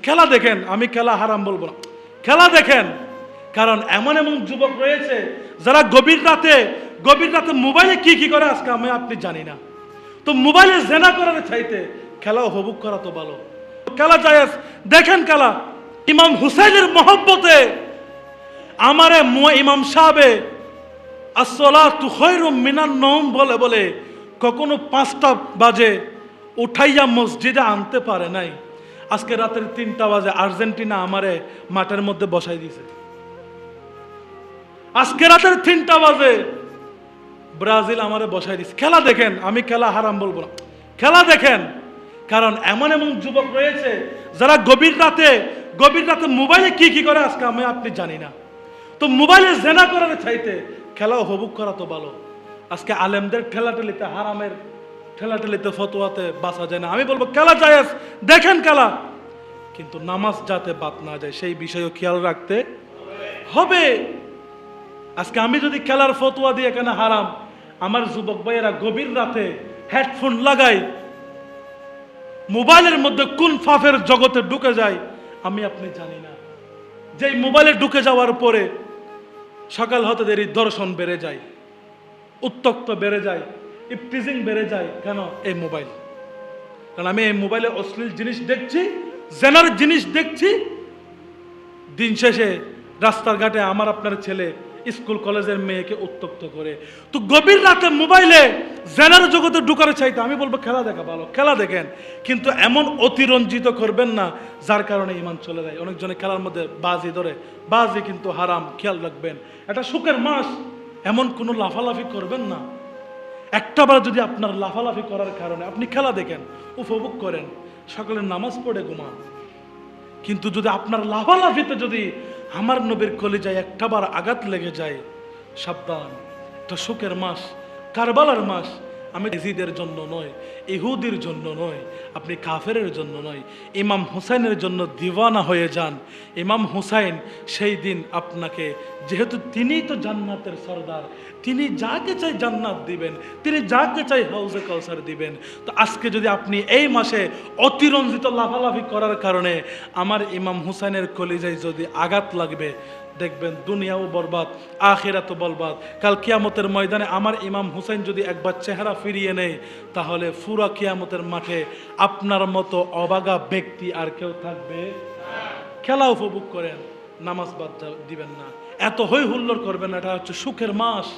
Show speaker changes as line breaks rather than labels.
খেলা দেখেন, আমি খেলা হারাম বলবো না, খেলা দেখেন। কারণ এমন এমন যুবক রয়েছে যারা গভীর রাতে মোবাইলে কি করে আজকে আমি আপনি জানি না। তো মোবাইলে জেনা করার চাইতে খেলা উপভোগ করা তো ভালো। খেলা জায়েজ, দেখেন খেলা। ইমাম হুসাইনের মহব্বতে আমারে ইমাম সাহেবে আসসালাতু খায়রুম মিনান নওম বলে বলে কখনো 5টা বাজে উঠাইয়া মসজিদে আনতে পারে নাই। আজকে রাতের 3টা বাজে আর্জেন্টিনা আমারে মাঠের মধ্যে বসাই দিয়েছে। আজকে রাতের 3টা বাজে ব্রাজিল আমারে বসাই দিয়েছে। খেলা দেখেন, আমি খেলা হারাম বলবো না, খেলা দেখেন। কারণ এমন এমন যুবক রয়েছে যারা গভীর রাতে মোবাইলে কি করে আজকে আমি আপনি জানি না। তো মোবাইলে জেনা করার চাইতে খেলা উপভোগ করা তো ভালো। আজকে আলেমদের ঠেলাঠেলিতে, হারামের ঠেলাঠেলিতে, ফতোয়াতে বাঁচা যায় না। আমি বলবো খেলা জায়েজ, দেখেন খেলা, কিন্তু নামাজ যাতে বাদ না যায় সেই বিষয়েও খেয়াল রাখতে হবে। আজকে আমি যদি খেলার ফতোয়া দিয়ে এখানে হারাম, আমার যুবক ভাইয়েরা গভীর রাতে হেডফোন লাগাই মোবাইলের মধ্যে কোন ফাফের জগতে ঢুকে যায় আমি আপনি জানি না। যেই মোবাইলে ঢুকে যাওয়ার পরে সকাল হতে দেরি দর্শন বেড়ে যায়, উত্তক্ত বেড়ে যায়, ইফটিজিং বেড়ে যায়। কেন? এই মোবাইল। কারণ আমি এই মোবাইলে অশ্লীল জিনিস দেখছি, জেনার জিনিস দেখছি। দিন শেষে রাস্তার ঘাটে আমার আপনার ছেলে স্কুল কলেজের মেয়েকে উত্তক্ত করে। তো গভীর রাতে মোবাইলে জেনার জগতে ঢুকার চাইতে আমি বলবো খেলা দেখা ভালো, খেলা দেখেন, কিন্তু এমন অতিরঞ্জিত করবেন না যার কারণে ইমান চলে যায়। অনেকজনে খেলার মধ্যে বাজি ধরে, বাজি কিন্তু হারাম, খেয়াল রাখবেন। এটা সুখের মাস, এমন কোনো লাফালাফি করবেন না। একটাবার যদি আপনার লাফালাফি করার কারণে আপনি খেলা দেখেন, উপভোগ করেন, সকালের নামাজ পড়ে ঘুমান। কিন্তু যদি আপনার লাফালাফিতে যদি আমার নবীর কলিজায় একটাবার আঘাত লেগে যায়, সাবধান। এটা শোকের মাস, কারবালার মাস। আমি ইজিদের জন্য নয়, ইহুদির জন্য নয়, আপনি কাফেরের জন্য নয়, ইমাম হুসাইনের জন্য দিওয়ানা হয়ে যান। ইমাম হুসাইন সেই দিন আপনাকে, যেহেতু তিনিই তো জান্নাতের সরদার, তিনি যাকে চাই জান্নাত দিবেন, তিনি যাকে চাই হাউজে কাউসার দিবেন। তো আজকে যদি আপনি এই মাসে অতিরঞ্জিত লাফালাফি করার কারণে আমার ইমাম হুসাইনের কলিজায় যদি আঘাত লাগবে, দেখবেন দুনিয়াও বরবাদ, আখিরাতও বরবাদ। কাল কিয়ামতের ময়দানে আমার ইমাম হুসাইন যদি একবার চেহারা ফিরিয়ে নেয়, তাহলে পুরা কিয়ামতের মাঠে আপনার মতো অবাগা ব্যক্তি আর কেউ থাকবে। খেলা উপভোগ করেন, নামাজ বাদ দিবেন না, এত হই হুল্লোড় করবেন না। এটা হচ্ছে সুখের মাস।